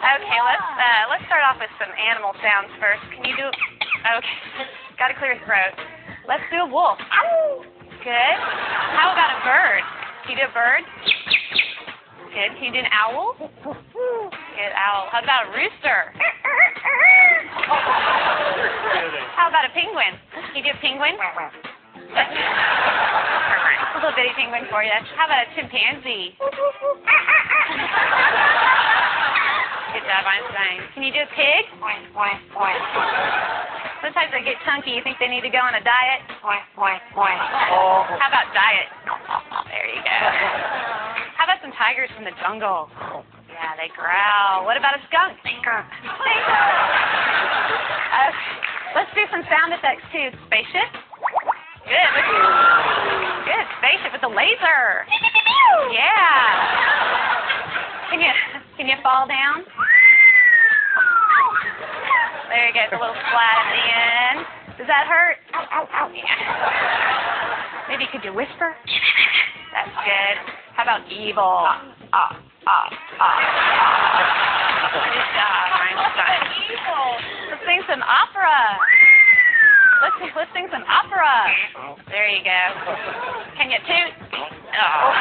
Okay, let's start off with some animal sounds first. Can you do? Okay, got to clear your throat. Let's do a wolf. Good. How about a bird? Can you do a bird? Good. Can you do an owl? Good, owl. How about a rooster? How about a penguin? Can you do a penguin? A little bitty penguin for you. How about a chimpanzee? Good job, Einstein. Can you do a pig? Sometimes they get chunky. You think they need to go on a diet? How about diet? There you go. How about some tigers from the jungle? Yeah, they growl. What about a skunk? Stinker. Let's do some sound effects too. Spaceship. Good. Good. Spaceship with a laser. Yeah. Can you fall down? There you go. It's a little splat at the end. Does that hurt? Yeah. Maybe could you whisper? That's good. How about evil? Good job, Einstein. Let's sing some opera. Let's sing some opera. There you go. Can you toot? Oh.